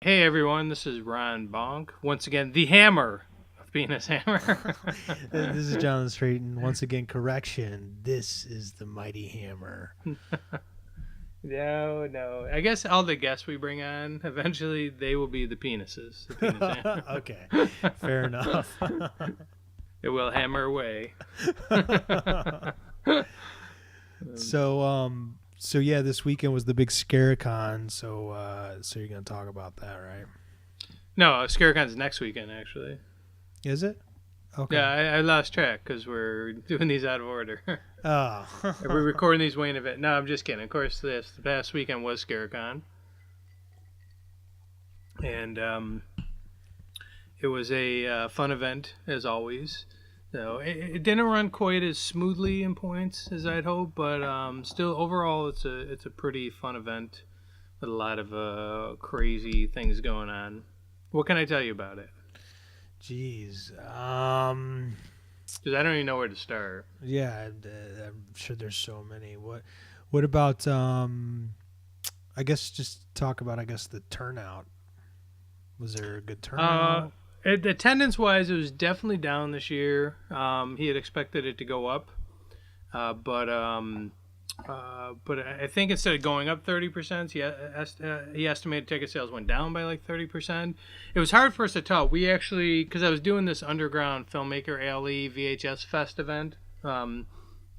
Hey everyone, this is Ron Bonk. Once again, the hammer of Penis Hammer. This is Jonathan Straiton. Once again, correction. This is the mighty hammer. No. I guess all the guests we bring on, eventually they will be the penises. The penis hammer. Okay, fair enough. It will hammer away. So yeah, this weekend was the big Scaricon. So you're gonna talk about that, right? No, Scaricon's next weekend, actually. Is it? Okay. Yeah, I lost track because we're doing these out of order. Oh. We're recording these way in advance. No, I'm just kidding. Of course, the past weekend was Scaricon. And it was a fun event, as always. So it didn't run quite as smoothly in points as I'd hoped, but still, overall, it's a pretty fun event with a lot of crazy things going on. What can I tell you about it? Jeez. Because I don't even know where to start. Yeah, I'm sure there's so many. What about I guess just talk about the turnout. Was there a good turnout? Attendance-wise, it was definitely down this year. He had expected it to go up, but I think instead of going up 30%, he estimated ticket sales went down by like 30%. It was hard for us to tell. We actually, because I was doing this underground Filmmaker ALE VHS Fest event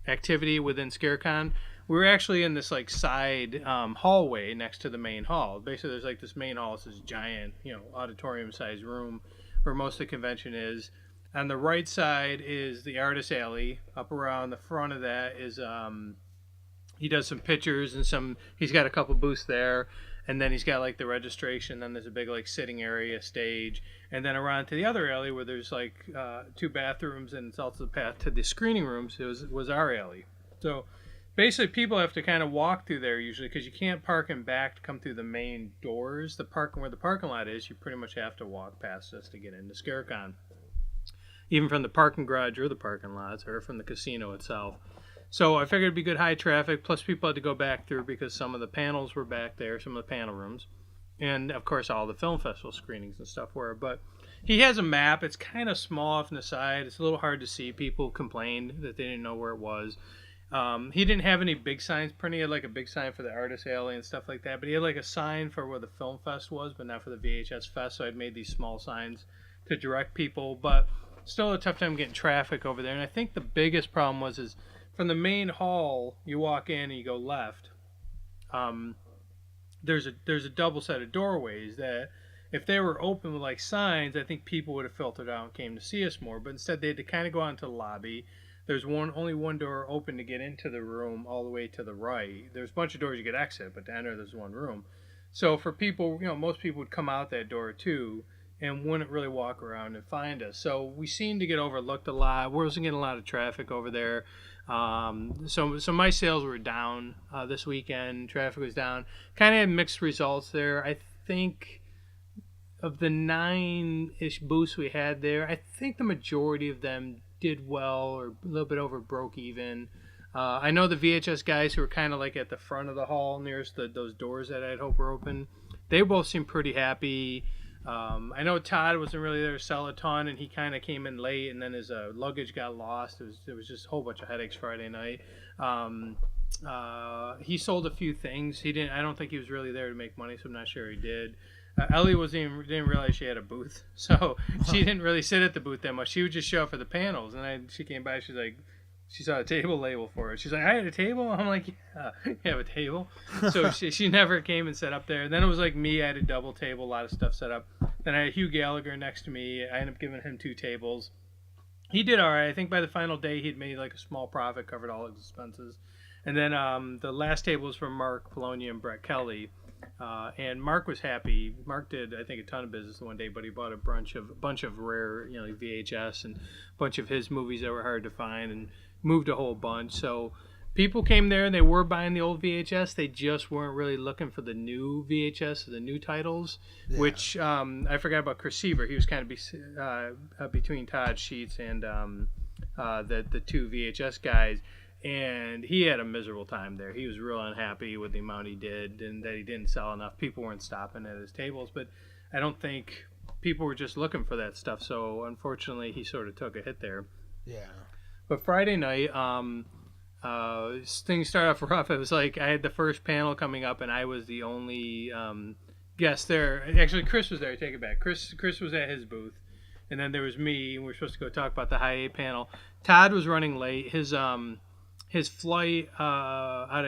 activity within Scarecon. We were actually in this like side hallway next to the main hall. Basically, there's like this main hall. It's this giant, auditorium-sized room where most of the convention is. On the right side is the artist alley. Up around the front of that is he does some pictures and he's got a couple booths there, and then he's got like the registration. Then there's a big like sitting area, stage, and then around to the other alley where there's like two bathrooms, and it's also the path to the screening rooms. It was our alley. So basically, people have to kind of walk through there usually because you can't park in back to come through the main doors. Where the parking lot is, you pretty much have to walk past us to get into Scaricon. Even from the parking garage or the parking lots or from the casino itself. So I figured it'd be good high traffic, plus people had to go back through because some of the panels were back there, some of the panel rooms. And, of course, all the film festival screenings and stuff were. But he has a map. It's kind of small off on the side. It's a little hard to see. People complained that they didn't know where it was. He didn't have any big signs printed. He had like a big sign for the Artist Alley and stuff like that. But he had like a sign for where the Film Fest was, but not for the VHS Fest. So I'd made these small signs to direct people. But still a tough time getting traffic over there. And I think the biggest problem is from the main hall, you walk in and you go left. There's a double set of doorways that if they were open with like signs, I think people would have filtered out and came to see us more. But instead they had to kind of go out into the lobby. There's only one door open to get into the room all the way to the right. There's a bunch of doors you could exit, but to enter there's one room. So for people, most people would come out that door too and wouldn't really walk around and find us. So we seemed to get overlooked a lot. We wasn't getting a lot of traffic over there. So my sales were down this weekend. Traffic was down. Kind of had mixed results there. I think of the 9-ish booths we had there, I think the majority of them did well or a little bit over broke even. I know the VHS guys who were kind of like at the front of the hall nearest those doors that I'd hope were open, they both seemed pretty happy. I know Todd wasn't really there to sell a ton, and he kind of came in late, and then his luggage got lost. It was just a whole bunch of headaches Friday night. He sold a few things. I don't think he was really there to make money, so I'm not sure he did. Ellie didn't realize she had a booth, so she didn't really sit at the booth that much. She would just show up for the panels, and she came by. She's like, she saw a table label for it. She's like, I had a table? I'm like, yeah, you have a table? So she never came and sat up there. And then it was like me. I had a double table, a lot of stuff set up. Then I had Hugh Gallagher next to me. I ended up giving him 2 tables. He did all right. I think by the final day, he'd made like a small profit, covered all his expenses. And then the last table was from Mark, Polonia, and Brett Kelly. And Mark was happy. Mark did, I think, a ton of business one day, but he bought a bunch of rare, like VHS and a bunch of his movies that were hard to find, and moved a whole bunch. So people came there and they were buying the old VHS. They just weren't really looking for the new VHS, the new titles. Yeah. Which I forgot about Chris Seaver. He was kind of between Todd Sheets and the 2 VHS guys. And he had a miserable time there. He was real unhappy with the amount he did and that he didn't sell enough. People weren't stopping at his tables. But I don't think people were just looking for that stuff. So unfortunately, he sort of took a hit there. Yeah. But Friday night, things started off rough. It was like I had the first panel coming up, and I was the only guest there. Actually, Chris was there. I take it back. Chris was at his booth, and then there was me, and we were supposed to go talk about the high A panel. Todd was running late. His flight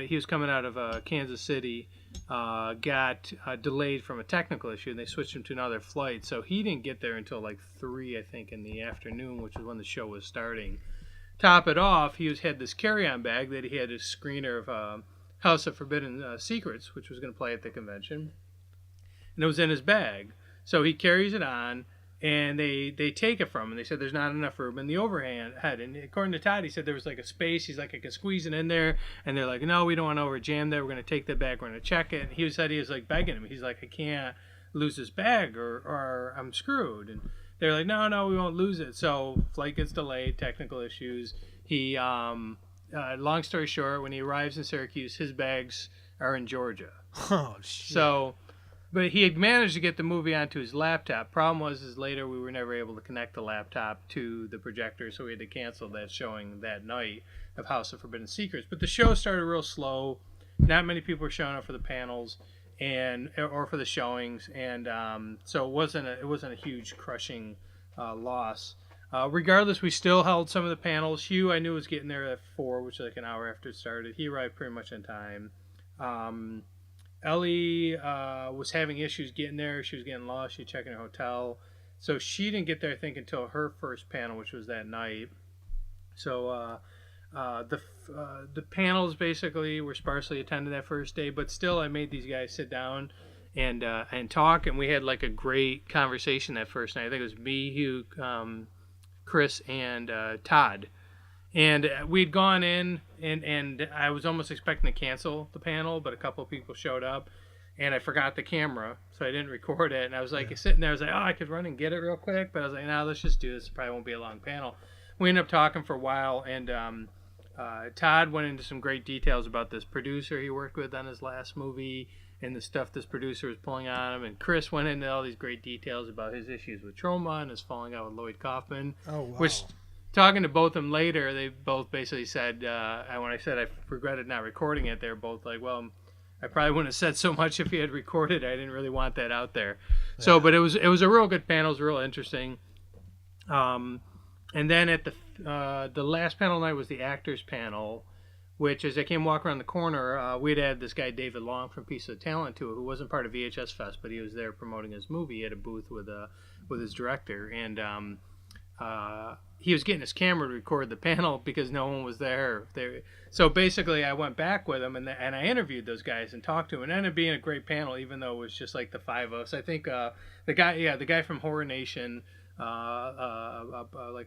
he was coming out of Kansas City, got delayed from a technical issue, and they switched him to another flight. So he didn't get there until like 3, I think, in the afternoon, which was when the show was starting. Top it off, he had this carry-on bag that he had a screener of House of Forbidden Secrets, which was going to play at the convention, and it was in his bag. So he carries it on, and they take it from him. They said there's not enough room in the overhead. And according to Todd, he said there was like a space. He's like, I can squeeze it in there. And they're like, no, we don't want to overjam that. We're going to take that bag. We're going to check it. And he said he was like begging him. He's like, I can't lose this bag or I'm screwed. And they're like, no, we won't lose it. So flight gets delayed, technical issues. He, long story short, when he arrives in Syracuse, his bags are in Georgia. Oh, shit. So... But he had managed to get the movie onto his laptop. Problem was, later we were never able to connect the laptop to the projector, so we had to cancel that showing that night of House of Forbidden Secrets. But the show started real slow. Not many people were showing up for the panels or for the showings, and so it wasn't a huge crushing loss. Regardless, we still held some of the panels. Hugh, I knew, was getting there at 4, which was like an hour after it started. He arrived pretty much on time. Ellie was having issues getting there. She was getting lost. She was checking her hotel. So she didn't get there, I think, until her first panel, which was that night. So the panels basically were sparsely attended that first day. But still, I made these guys sit down and talk. And we had like a great conversation that first night. I think it was me, Hugh, Chris, and Todd. And we'd gone in, and I was almost expecting to cancel the panel, but a couple of people showed up, and I forgot the camera, so I didn't record it. And I was like sitting there, I was like, I could run and get it real quick, but I was like, no, let's just do this. It probably won't be a long panel. We ended up talking for a while, and Todd went into some great details about this producer he worked with on his last movie and the stuff this producer was pulling on him. And Chris went into all these great details about his issues with Troma and his falling out with Lloyd Kaufman. Oh, wow. Which... Talking to both of them later, they both basically said, when I said I regretted not recording it, they were both like, well, I probably wouldn't have said so much if he had recorded. I didn't really want that out there. Yeah. So, but it was a real good panel. It was real interesting. And then at the last panel night was the actors panel, which as I came walking around the corner, we'd had this guy, David Long from Piece of Talent to it, who wasn't part of VHS Fest, but he was there promoting his movie. He had a booth with his director. And, he was getting his camera to record the panel because no one was there. So basically, I went back with him and I interviewed those guys and talked to them. And it ended up being a great panel, even though it was just like the 5 of us. I think the guy from Horror Nation, like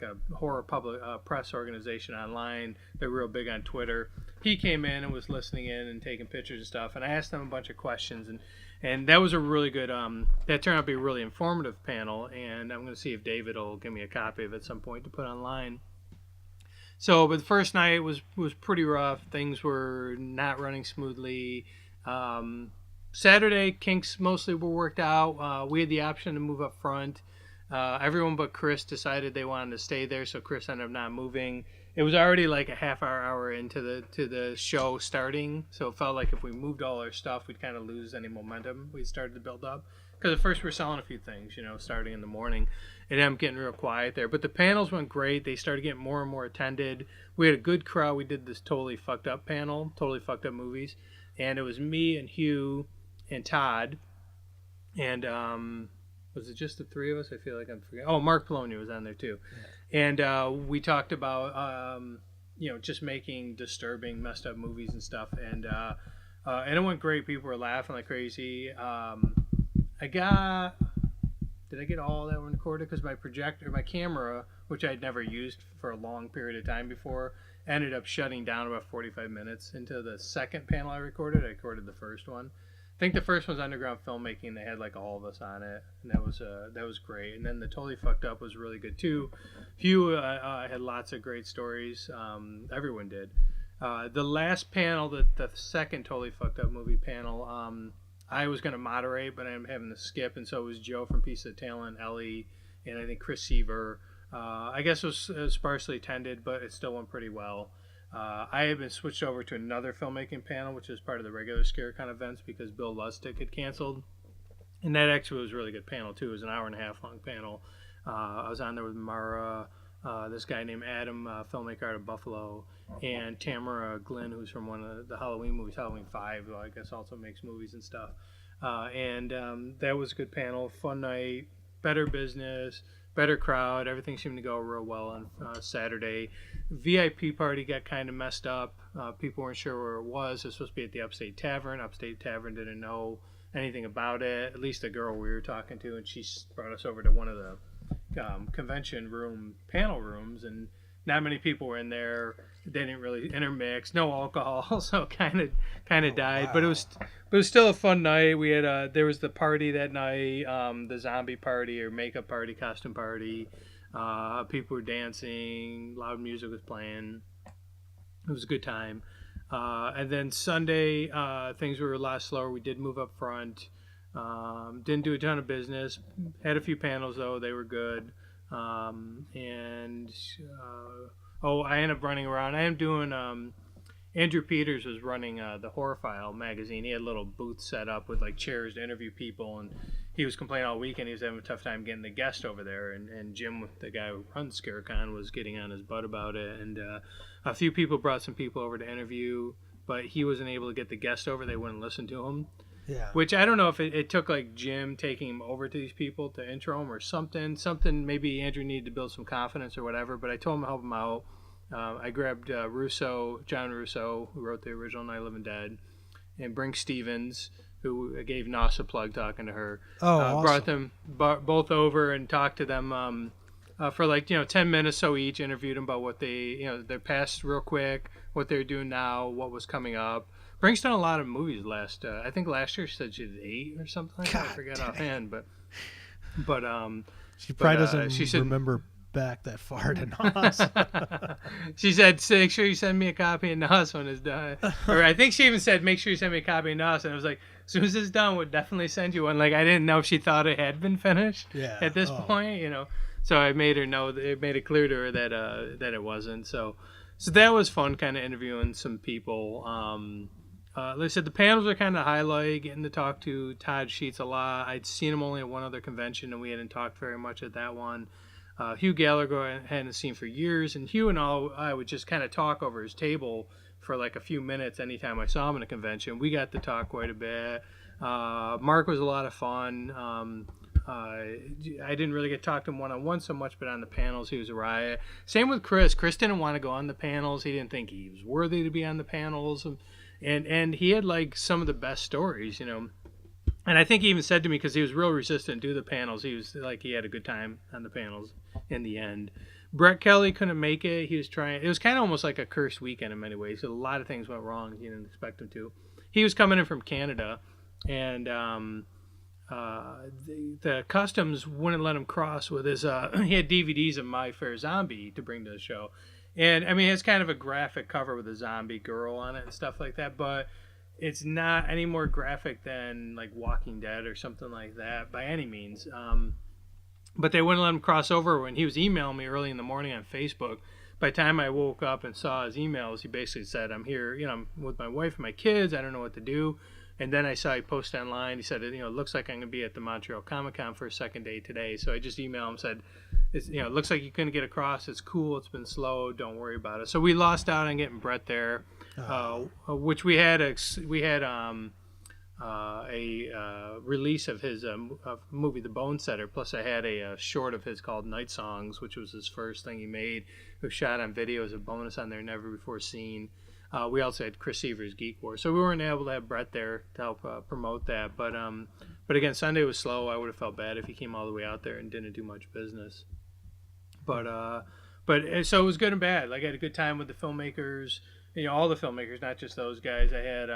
a horror public press organization online, they're real big on Twitter. He came in and was listening in and taking pictures and stuff. And I asked him a bunch of questions and that was a really good, that turned out to be a really informative panel, and I'm going to see if David will give me a copy of it at some point to put online. So, but the first night was pretty rough. Things were not running smoothly. Saturday, kinks mostly were worked out. We had the option to move up front. Everyone but Chris decided they wanted to stay there, so Chris ended up not moving. It was already like a half hour into the show starting, so it felt like if we moved all our stuff, we'd kind of lose any momentum we started to build up. Because at first we were selling a few things, starting in the morning. It ended up getting real quiet there. But the panels went great. They started getting more and more attended. We had a good crowd. We did this Totally Fucked Up panel, Totally Fucked Up Movies. And it was me and Hugh and Todd. And was it just the 3 of us? I feel like I'm forgetting. Oh, Mark Polonia was on there too. Yeah. And we talked about, just making disturbing, messed up movies and stuff. And it went great. People were laughing like crazy. Did I get all that one recorded? Because my camera, which I'd never used for a long period of time before, ended up shutting down about 45 minutes into the second panel I recorded. I recorded the first one. I think the first one's Underground Filmmaking. They had like all of us on it, and that was great. And then the Totally Fucked Up was really good too. Hugh had lots of great stories. Everyone did. The last panel, the second Totally Fucked Up movie panel, I was going to moderate, but I'm having to skip, and so it was Joe from Piece of Talent, Ellie, and I think Chris Seaver. I guess it was sparsely attended, but it still went pretty well. I had been switched over to another filmmaking panel, which is part of the regular ScareCon events because Bill Lustig had canceled. And that actually was a really good panel, too. It was an hour-and-a-half long panel. I was on there with Mara, this guy named Adam, filmmaker out of Buffalo, and Tamara Glynn, who's from one of the Halloween movies, Halloween 5, who I guess also makes movies and stuff. And that was a good panel, fun night, better business, better crowd. Everything seemed to go real well on Saturday. VIP party got kind of messed up. People weren't sure where it was. It was supposed to be at the Upstate Tavern. Upstate Tavern didn't know anything about it, at least the girl we were talking to, and she brought us over to one of the convention room panel rooms, and not many people were in there. They didn't really intermix, no alcohol, so kind of died. Wow. But it was still a fun night. We had there was the party that night, the zombie party or makeup party, costume party. People were dancing, loud music was playing. It was a good time. And then Sunday, things were a lot slower. We did move up front. Didn't do a ton of business. Had a few panels, though. They were good. I ended up running around. I am doing... Andrew Peters was running the Horror File magazine. He had a little booth set up with like chairs to interview people, and he was complaining all weekend he was having a tough time getting the guest over there. And Jim, the guy who runs ScareCon, was getting on his butt about it. And a few people brought some people over to interview, but he wasn't able to get the guest over. They wouldn't listen to him. Yeah. Which I don't know if it took like Jim taking him over to these people to intro him or something. Maybe Andrew needed to build some confidence or whatever. But I told him to help him out. I grabbed John Russo, who wrote the original Night of the Living Dead, and Brink Stevens, who gave Nos a plug talking to her. Awesome. Brought them both over and talked to them for 10 minutes so each. Interviewed them about what their past real quick, what they're doing now, what was coming up. Brink's done a lot of movies I think last year she said she did 8 or something like that. I forget offhand, but she probably doesn't remember back that far to Nos. She said, make sure you send me a copy of Nos when it's done. Or I think she even said, make sure you send me a copy of Nos. And I was like, as soon as it's done, we'll definitely send you one. Like, I didn't know if she thought it had been finished at this point, So I made her know, made it clear to her that it wasn't. So that was fun, kind of interviewing some people. Like I said, the panels are kind of highlight, getting to talk to Todd Sheets a lot. I'd seen him only at one other convention, and we hadn't talked very much at that one. Hugh Gallagher I hadn't seen for years, and Hugh and I would just kind of talk over his table for like a few minutes anytime I saw him in a convention. We got to talk quite a bit. Mark was a lot of fun. I didn't really get to talk to him one-on-one so much, but on the panels he was a riot. Same with Chris. Chris didn't want to go on the panels. He didn't think he was worthy to be on the panels, and he had like some of the best stories, And I think he even said to me, because he was real resistant to do the panels, he was like, he had a good time on the panels in the end. Brett Kelly couldn't make it. He was trying. It was kind of almost like a cursed weekend in many ways. A lot of things went wrong. He didn't expect him to. He was coming in from Canada, and the customs wouldn't let him cross with his. He had DVDs of My Fair Zombie to bring to the show, and I mean it's kind of a graphic cover with a zombie girl on it and stuff like that, but it's not any more graphic than like Walking Dead or something like that by any means. But they wouldn't let him cross over. When he was emailing me early in the morning on Facebook, by the time I woke up and saw his emails, he basically said, I'm here, I'm with my wife and my kids. I don't know what to do. And then I saw he post online. He said, it looks like I'm going to be at the Montreal Comic Con for a second day today. So I just emailed him, said, it looks like you couldn't get across. It's cool. It's been slow. Don't worry about it. So we lost out on getting Brett there, which we had a release of his movie, The Bone Setter. Plus I had a short of his called Night Songs, which was his first thing he made. It was shot on video as a bonus on there, never before seen. We also had Chris Seaver's Geek War, so we weren't able to have Brett there to help promote that. But again, Sunday was slow. I would have felt bad if he came all the way out there and didn't do much business. But so it was good and bad. Like I had a good time with the filmmakers, all the filmmakers, not just those guys. I had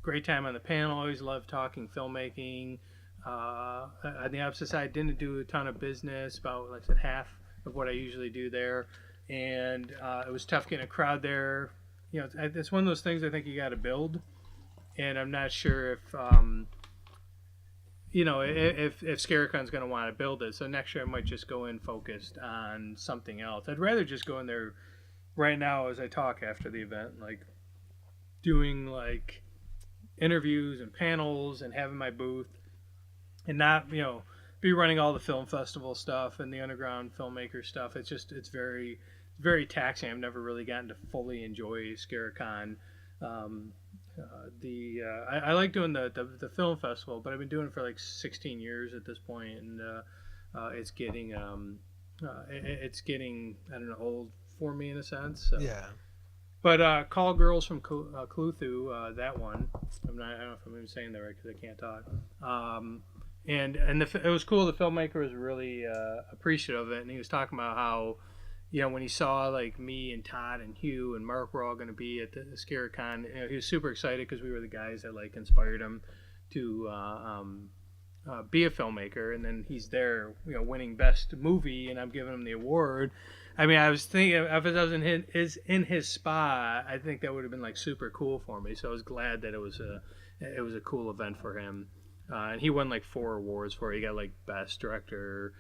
great time on the panel. Always loved talking filmmaking. On the opposite side, didn't do a ton of business, about like I said, half of what I usually do there, and it was tough getting a crowd there. It's one of those things I think you got to build, and I'm not sure if if Scarecon's going to want to build it. So next year I might just go in focused on something else. I'd rather just go in there right now as I talk after the event, like doing like interviews and panels and having my booth, and not be running all the film festival stuff and the underground filmmaker stuff. It's very, very taxing. I've never really gotten to fully enjoy Scarecon. I like doing the film festival, but I've been doing it for like 16 years at this point, and it's getting I don't know, old for me in a sense. So. Yeah. But Call Girls from Cthulhu, that one. I don't know if I'm even saying that right because I can't talk. And it was cool. The filmmaker was really appreciative of it, and he was talking about how, when he saw like me and Todd and Hugh and Mark were all going to be at the Scarecon, he was super excited because we were the guys that like inspired him to be a filmmaker. And then he's there, winning best movie, and I'm giving him the award. I mean, I was thinking if I was in his spot, I think that would have been like super cool for me. So I was glad that it was a cool event for him. And he won like 4 awards for it. He got like best director,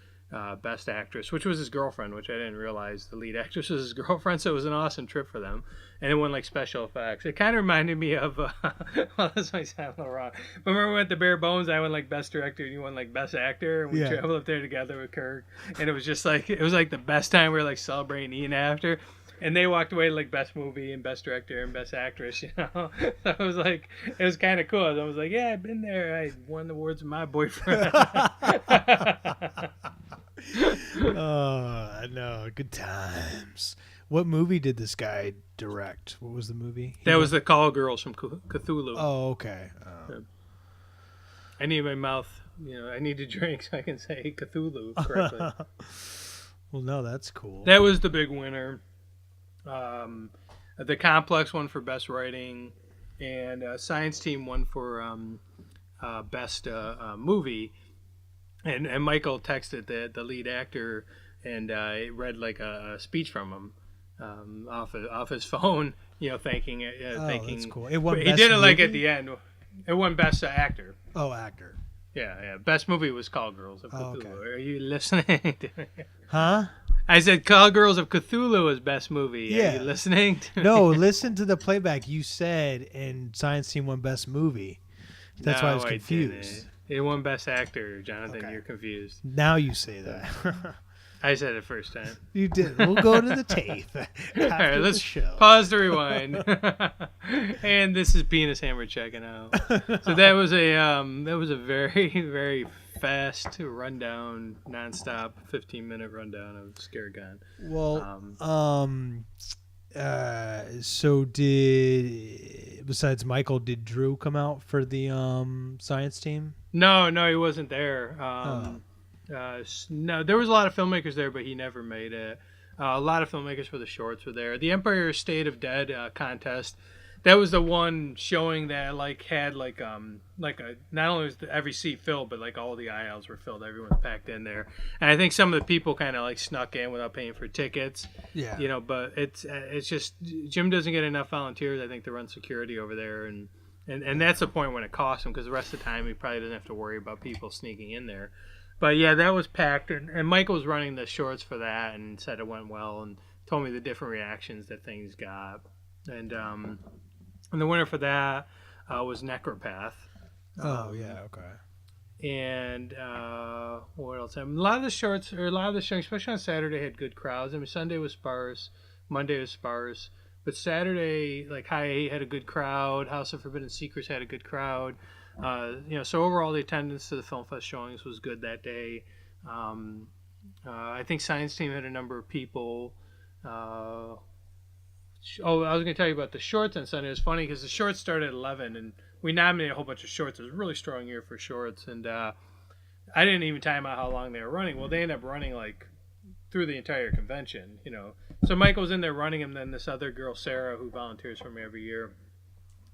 best actress, which was his girlfriend, which I didn't realize the lead actress was his girlfriend. So it was an awesome trip for them. And it won like special effects. It kind of reminded me of, well, this might sound a little wrong, but remember we went to Bare Bones, I won like best director and you won like best actor, and we traveled up there together with Kirk, and it was just like, it was like the best time. We were like celebrating eating after, and they walked away like best movie and best director and best actress, So it was like, it was kind of cool. I was like, yeah, I've been there. I won the awards with my boyfriend. Oh, I know. Good times. What movie did this guy direct? What was the movie? That was the Call Girls from Cthulhu. Oh, okay. I need my mouth, I need to drink so I can say Cthulhu correctly. Well, no, that's cool. That was the big winner. The Complex won for best writing, and Science Team won for best movie. And Michael texted the lead actor, and read like a speech from him off his phone, thanking it. That's cool. It won. He did it movie? Like at the end. It won best actor. Oh, actor. Yeah. Best movie was Call Girls of Cthulhu. Okay. Are you listening? Huh? I said Call Girls of Cthulhu was best movie. Yeah. Are you listening? No, listen to the playback. You said, and Science Team won best movie. That's why I was confused. It won best actor, Jonathan. Okay. You're confused. Now you say that. I said it first time. You did. We'll go to the tape. All right, let's pause to rewind. And this is Penis Hammer checking out. So that was a very, very fast rundown, nonstop 15-minute rundown of Scaregon. Well, so besides Michael, did Drew come out for the Science Team? No, he wasn't there. No, there was a lot of filmmakers there, but he never made it. A lot of filmmakers for the shorts were there. The Empire State of Dead contest, that was the one showing that had not only was every seat filled, but like all the aisles were filled. Everyone's packed in there, and I think some of the people kind of like snuck in without paying for tickets. Yeah, but it's just Jim doesn't get enough volunteers, I think, to run security over there, and that's the point when it costs him, because the rest of the time he probably doesn't have to worry about people sneaking in there. But yeah, that was packed, and Michael was running the shorts for that and said it went well and told me the different reactions that things got. And the winner for that was Necropath. Oh, yeah, okay. And what else? A lot of the shorts, especially on Saturday, had good crowds. I mean, Sunday was sparse, Monday was sparse, but Saturday, like High 8 had a good crowd, House of Forbidden Secrets had a good crowd. So overall the attendance to the Film Fest showings was good that day. I think Science Team had a number of people. I was going to tell you about the shorts on Sunday. It was funny because the shorts started at 11, and we nominated a whole bunch of shorts. It was a really strong year for shorts, and I didn't even time out how long they were running. Well, they ended up running like through the entire convention, So Michael was in there running them, then this other girl, Sarah, who volunteers for me every year,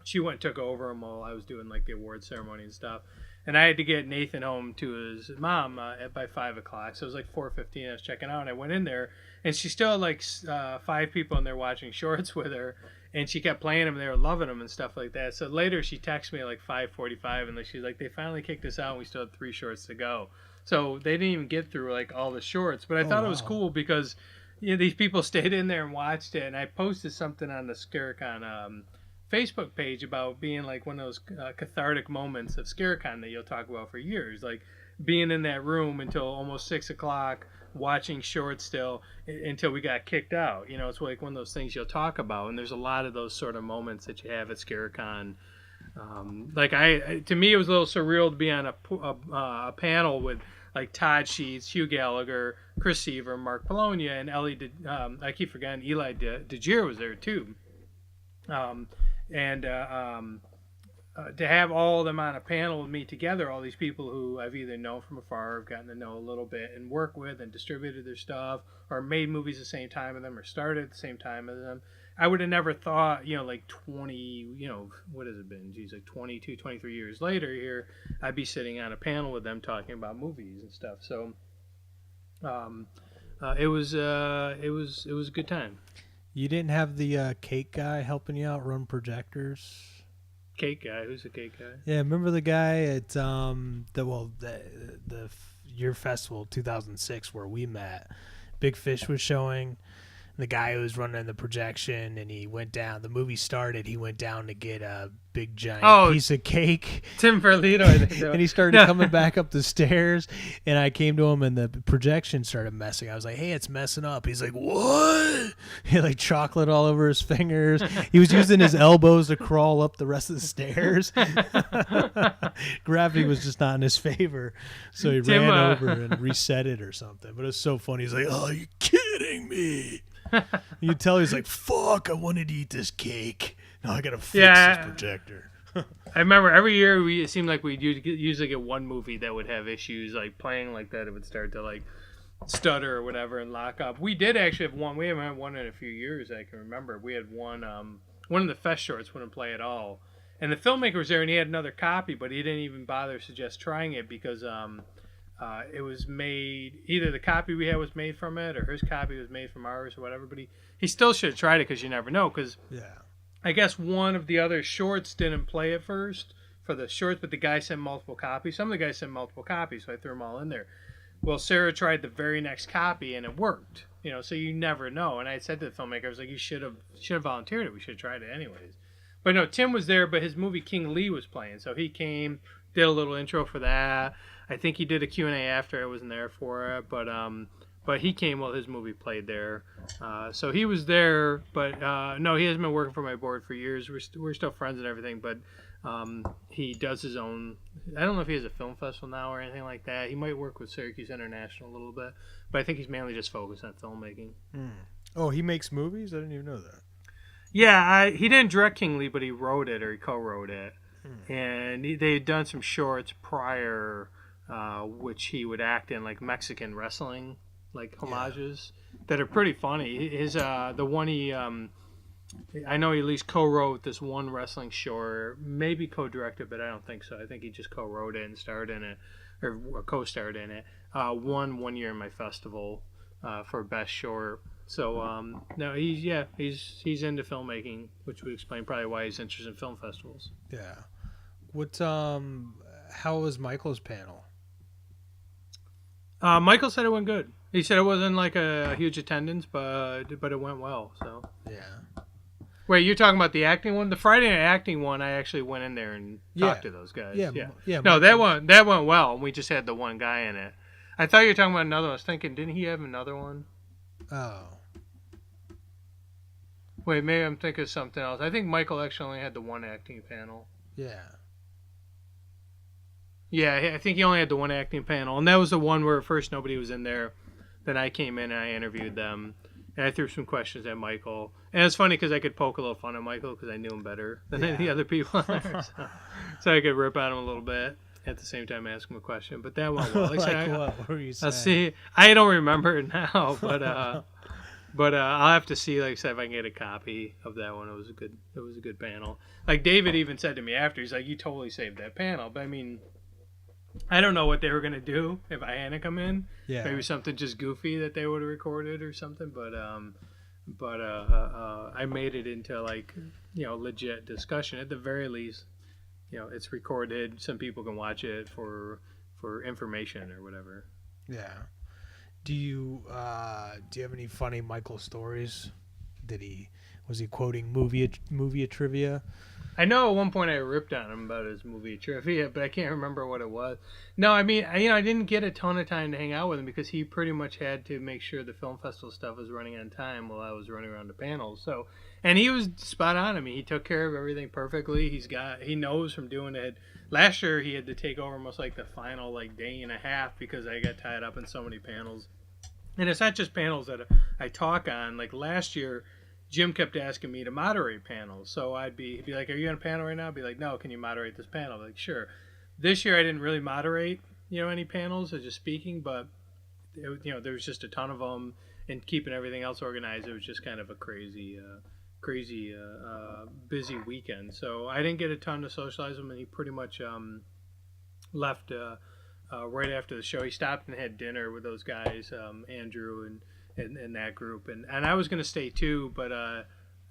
she went and took over him while I was doing like the award ceremony and stuff. And I had to get Nathan home to his mom by 5 o'clock. So it was like 4:15. I was checking out, and I went in there, and she still had like 5 people in there watching shorts with her. And she kept playing them, and they were loving them and stuff like that. So later she texted me at like 5:45, and she's like, they finally kicked us out, and we still had 3 shorts to go. So they didn't even get through like all the shorts. But I thought it was cool because these people stayed in there and watched it. And I posted something on the Scaricon Facebook page about being like one of those cathartic moments of Scaricon that you'll talk about for years. Like being in that room until almost 6 o'clock, watching shorts still until we got kicked out. It's like one of those things you'll talk about, and there's a lot of those sort of moments that you have at Scaricon. To me, it was a little surreal to be on a panel with like Todd Sheets, Hugh Gallagher, Chris Seaver, Mark Polonia, and I keep forgetting Eli DeGeer was there too. To have all of them on a panel with me together, all these people who I've either known from afar, or gotten to know a little bit, and work with and distributed their stuff, or made movies at the same time as them, or started at the same time as them. I would have never thought, like 20, what has it been? Geez, like 22, 23 years later here, I'd be sitting on a panel with them talking about movies and stuff. So it was a good time. You didn't have the cake guy helping you out run projectors? Cake guy? Who's the cake guy? Yeah, remember the guy at your festival 2006 where we met? Big Fish was showing. The guy who was running the projection, and he went down. The movie started. He went down to get a big giant piece of cake. Tim Verlito, I think. And he started coming back up the stairs, and I came to him, and the projection started messing. I was like, "Hey, it's messing up." He's like, "What?" He had like chocolate all over his fingers. He was using his elbows to crawl up the rest of the stairs. Gravity was just not in his favor, so he ran over and reset it or something. But it was so funny. He's like, "Oh, you're kidding me." You tell he's like, "Fuck, I wanted to eat this cake. Now I gotta fix this projector." I remember every year it seemed like we'd usually get one movie that would have issues like playing like that. It would start to like stutter or whatever and lock up. We did actually have one. We haven't had one in a few years. I can remember. We had one of the fest shorts wouldn't play at all, and the filmmaker was there and he had another copy, but he didn't even bother to suggest trying it because it was made, either the copy we had was made from it or his copy was made from ours or whatever, but he still should have tried it because you never know, because I guess one of the other shorts didn't play at first for the shorts, but the guy sent multiple copies. Some of the guys sent multiple copies, so I threw them all in there. Well, Sarah tried the very next copy and it worked, so you never know. And I said to the filmmaker, I was like, you should have volunteered it. We should have tried it anyways. But no, Tim was there, but his movie King Lee was playing, so he came, did a little intro for that. I think he did a Q&A after. I wasn't there for it, but he came while his movie played there. So he was there, but no, he hasn't been working for my board for years. We're still friends and everything, but he does his own. I don't know if he has a film festival now or anything like that. He might work with Syracuse International a little bit, but I think he's mainly just focused on filmmaking. Oh, he makes movies? I didn't even know that. Yeah, he didn't direct King Lee, but he wrote it or he co-wrote it. And they had done some shorts prior, which he would act in, like Mexican wrestling, like homages that are pretty funny. His the one he I know he at least co-wrote this one wrestling short, maybe co-directed, but I don't think so. I think he just co-wrote it and starred in it, or co-starred in it. Won 1 year in my festival for best short. So no, he's into filmmaking, which would explain probably why he's interested in film festivals. Yeah. What how was Michael's panel? Michael said it went good. He said it wasn't like a huge attendance, but it went well. So yeah. Wait, you're talking about the acting one? The Friday night acting one, I actually went in there and talked to those guys. Yeah. No, that went well. And we just had the one guy in it. I thought you were talking about another one. I was thinking, didn't he have another one? Oh. Wait, maybe I'm thinking of something else. I think Michael actually only had the one acting panel. Yeah. Yeah, I think he only had the one acting panel. And that was the one where at first nobody was in there. Then I came in and I interviewed them. And I threw some questions at Michael. And it's funny because I could poke a little fun at Michael because I knew him better than any other people. So I could rip at him a little bit. At the same time, ask him a question. But that went well. What were you saying? I'll see. I don't remember it now, but I'll have to see. Like I said, if I can get a copy of that one. It was a good panel. Like David even said to me after, he's like, "You totally saved that panel." But I mean, I don't know what they were gonna do if I hadn't come in. Yeah. Maybe something just goofy that they would have recorded or something. But but I made it into like legit discussion. At the very least, it's recorded. Some people can watch it for information or whatever. Yeah. Do you have any funny Michael stories? Was he quoting movie trivia? I know at one point I ripped on him about his movie trivia, but I can't remember what it was. No, I mean, I didn't get a ton of time to hang out with him because he pretty much had to make sure the film festival stuff was running on time while I was running around the panels. So, and he was spot on. I mean, he took care of everything perfectly. He knows from doing it. Last year he had to take over almost like the final like day and a half because I got tied up in so many panels. And it's not just panels that I talk on. Like last year, Jim kept asking me to moderate panels. So he'd be like, "Are you on a panel right now?" I'd be like, "No, can you moderate this panel?" I'd be like, "Sure." This year I didn't really moderate, any panels. I was just speaking, but there was just a ton of them, and keeping everything else organized. It was just kind of a crazy busy weekend. So I didn't get a ton to socialize with him, and he pretty much left right after the show. He stopped and had dinner with those guys, Andrew and that group, and I was going to stay too, but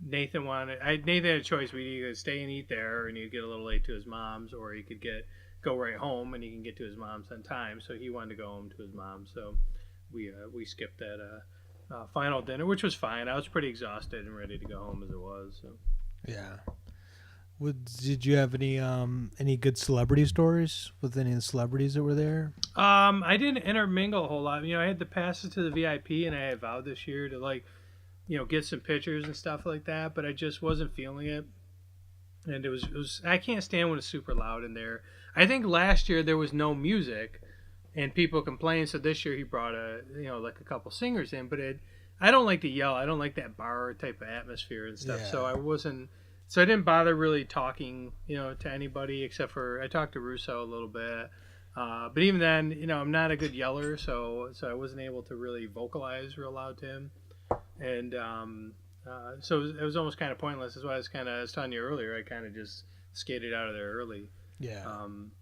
Nathan had a choice. We either stay and eat there, and he'd get a little late to his mom's, or he could go right home and he can get to his mom's on time. So he wanted to go home to his mom. So we skipped that final dinner, which was fine. I was pretty exhausted and ready to go home as it was. So yeah. Did you have any good celebrity stories with any of the celebrities that were there? I didn't intermingle a whole lot. I had the passes to the VIP, and I had vowed this year to get some pictures and stuff like that, but I just wasn't feeling it. And it was I can't stand when it's super loud in there. I think last year there was no music, and people complained. So this year he brought a couple singers in, but I don't like to yell. I don't like that bar type of atmosphere and stuff. Yeah. So I didn't bother really talking, to anybody except for I talked to Russo a little bit. But even then, I'm not a good yeller, so I wasn't able to really vocalize real loud to him. And so it was almost kind of pointless. That's why I was telling you earlier, I kind of just skated out of there early. Yeah. I'm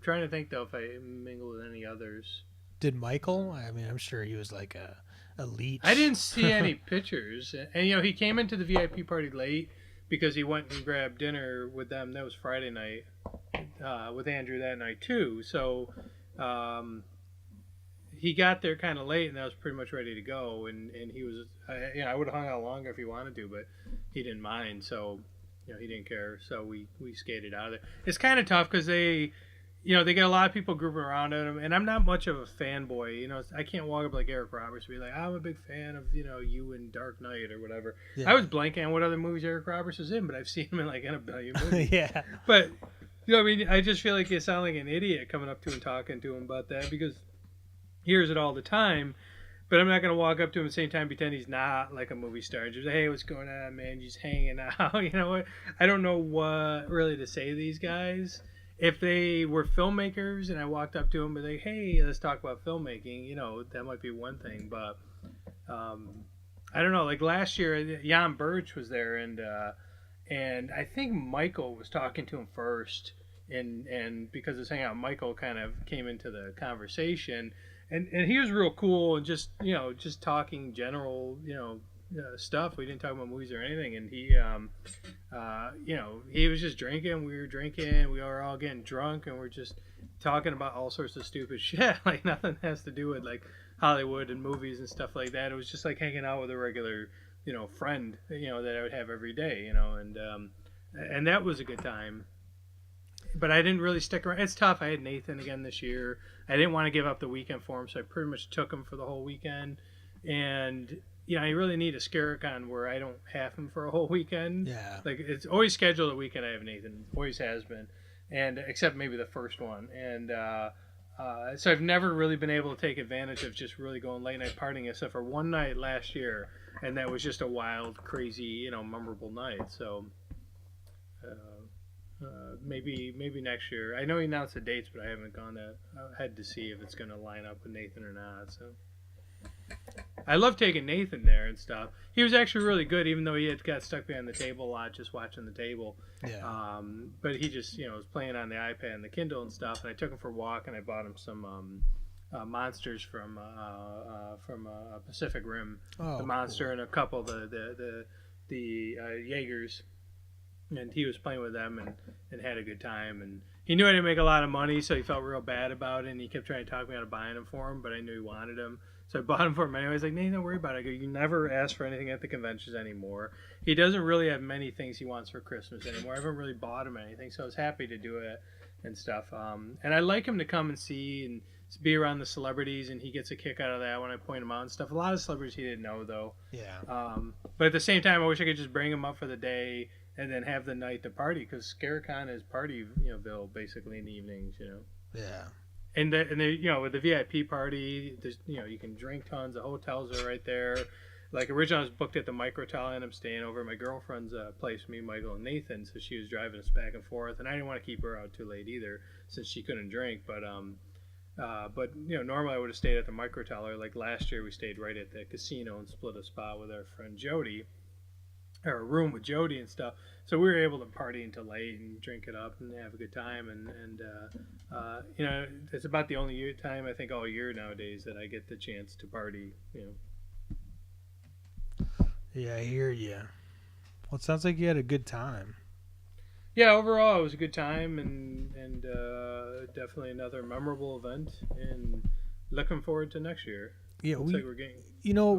trying to think, though, if I mingled with any others. Did Michael? I mean, I'm sure he was like a leech. I didn't see any pictures. And, he came into the VIP party late because he went and grabbed dinner with them. That was Friday night with Andrew that night, too. So he got there kind of late, and I was pretty much ready to go. And he was, I would have hung out longer if he wanted to, but he didn't mind. So, he didn't care. So we skated out of there. It's kind of tough because they got a lot of people grouping around him, and I'm not much of a fanboy. I can't walk up like Eric Roberts and be like, I'm a big fan of, you in Dark Knight or whatever. Yeah. I was blanking on what other movies Eric Roberts is in, but I've seen him in a billion movies. Yeah. But, I just feel like you sound like an idiot coming up to him and talking to him about that because he hears it all the time. But I'm not going to walk up to him at the same time and pretend he's not like a movie star. Just, hey, what's going on, man? Just hanging out. You know what? I don't know what really to say to these guys. If they were filmmakers and I walked up to them and be like, hey, let's talk about filmmaking, that might be one thing. But I don't know. Like last year, Jan Birch was there, and I think Michael was talking to him first. And because it's hanging out, Michael kind of came into the conversation. And he was real cool and just talking general stuff. We didn't talk about movies or anything, and he he was just drinking. We were drinking. We were all getting drunk, and we're just talking about all sorts of stupid shit. Like nothing has to do with like Hollywood and movies and stuff like that. It was just like hanging out with a regular friend that I would have every day. And that was a good time. But I didn't really stick around. It's tough. I had Nathan again this year. I didn't want to give up the weekend for him, so I pretty much took him for the whole weekend. And I really need a Scaricon where I don't have him for a whole weekend. Yeah. Like it's always scheduled a weekend. I have Nathan. Always has been, and except maybe the first one. And so I've never really been able to take advantage of just really going late night partying, except for one night last year, and that was just a wild, crazy, memorable night. So. Maybe next year. I know he announced the dates, but I haven't gone ahead to see if it's going to line up with Nathan or not. So I love taking Nathan there and stuff. He was actually really good, even though he had got stuck behind the table a lot, just watching the table. Yeah. But he just was playing on the iPad and the Kindle and stuff. And I took him for a walk, and I bought him some monsters from Pacific Rim. Oh, the monster cool. and a couple the Jaegers, and he was playing with them and had a good time. And he knew I didn't make a lot of money, so he felt real bad about it. And he kept trying to talk me out of buying them for him, but I knew he wanted them. So I bought him for him anyway. He's like, "Nate, don't worry about it." I go, "You never ask for anything at the conventions anymore." He doesn't really have many things he wants for Christmas anymore. I haven't really bought him anything, so I was happy to do it and stuff. And I like him to come and see and be around the celebrities, and he gets a kick out of that when I point him out and stuff. A lot of celebrities he didn't know, though. Yeah. But at the same time, I wish I could just bring him up for the day and then have the night to party, because ScareCon is partyville basically in the evenings, Yeah. And with the VIP party, there's you can drink tons. The hotels are right there. Like originally, I was booked at the Microtel, and I'm staying over at my girlfriend's place, me, Michael, and Nathan. So she was driving us back and forth, and I didn't want to keep her out too late either, since she couldn't drink. But normally I would have stayed at the Microtel. Or like last year, we stayed right at the casino and split a spot with our friend Jody, or a room with Jody and stuff. So we were able to party until late and drink it up and have a good time. And it's about the only time I think all year nowadays that I get the chance to party. Yeah, I hear you. Well, it sounds like you had a good time. Yeah, overall it was a good time, and definitely another memorable event. And looking forward to next year. Yeah, we're getting.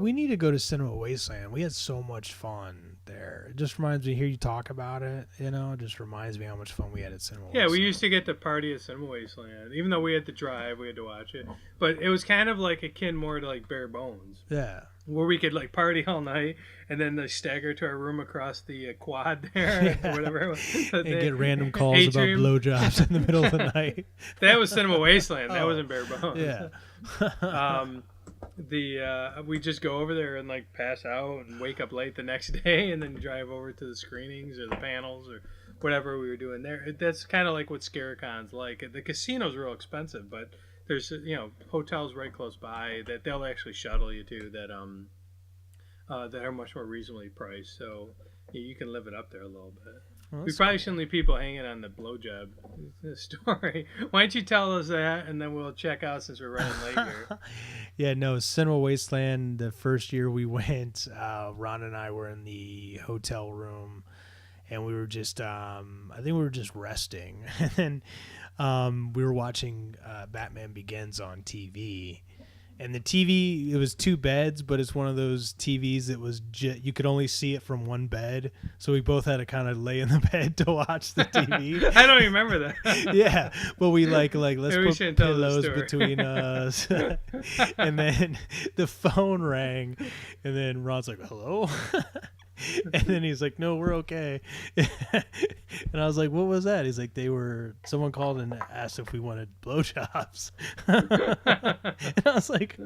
We need to go to Cinema Wasteland. We had so much fun there. It just reminds me, hear you talk about it. It just reminds me how much fun we had at Cinema Wasteland. Yeah, we used to get to party at Cinema Wasteland, even though we had to drive, we had to watch it. But it was kind of like akin more to like Bare Bones. Yeah. Where we could like party all night and then stagger to our room across the quad there, or whatever it was. And get random calls Atrium. about blowjobs in the middle of the night. That was Cinema Wasteland. That wasn't Bare Bones. Yeah. We just go over there and like pass out and wake up late the next day, and then drive over to the screenings or the panels or whatever we were doing there. That's kind of like what ScareCon's like. The casino's real expensive, but there's hotels right close by that they'll actually shuttle you to that are much more reasonably priced, so you can live it up there a little bit. Well, we probably shouldn't leave people hanging on the blowjob story. Why don't you tell us that, and then we'll check out since we're running late here. Yeah, no, Cinema Wasteland, the first year we went, Ron and I were in the hotel room, and we were just, I think we were just resting. And then we were watching Batman Begins on TV. And the TV, it was 2 beds, but it's one of those TVs that was you could only see it from one bed. So we both had to kind of lay in the bed to watch the TV. I don't even remember that. Yeah, but we let's put pillows between us. And then the phone rang, and then Ron's like, "Hello?" And then he's like, "No, we're okay." And I was like, "What was that?" He's like, someone called and asked if we wanted blowjobs. And I was like,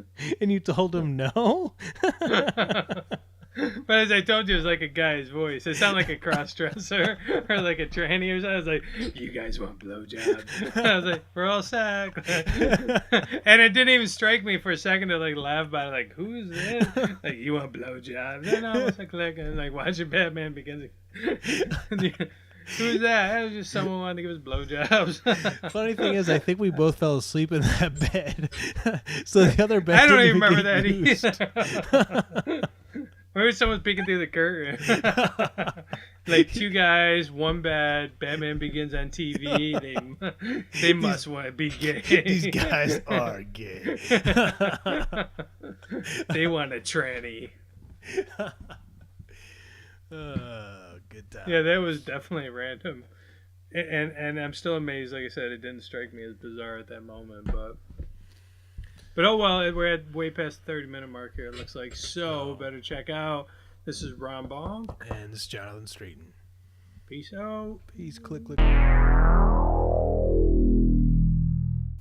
"And you told him no?" But as I told you, it was like a guy's voice. It sounded like a cross-dresser or like a tranny or something. I was like, "You guys want blowjobs?" I was like, "We're all set." And it didn't even strike me for a second to like laugh about it. Like, who's this? Like, "You want blowjobs?" And I was like watching Batman Begins. Who's that? It was just someone wanted to give us blowjobs. Funny thing is, I think we both fell asleep in that bed. So the other bed. I don't even remember that either. Maybe someone's peeking through the curtain. Like 2 guys, 1 bed. Batman Begins on TV. They must want to be gay. These guys are gay. They want a tranny. Good time. Yeah, that was definitely random, and I'm still amazed. Like I said, it didn't strike me as bizarre at that moment, but oh well. We're at way past the 30-minute mark here. It looks like, so better check out. This is Ron Bonk, and this is Jonathan Straiton. Peace out. Peace. Click.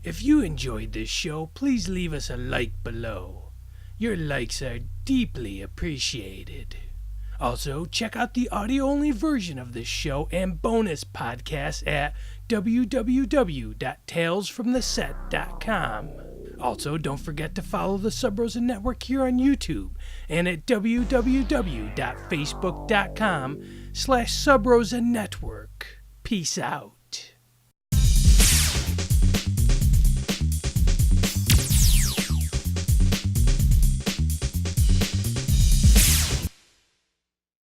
If you enjoyed this show, please leave us a like below. Your likes are deeply appreciated. Also, check out the audio-only version of this show and bonus podcasts at www.talesfromtheset.com. Also, don't forget to follow the Sub Rosa Network here on YouTube and at www.facebook.com/Sub Rosa Network. Peace out.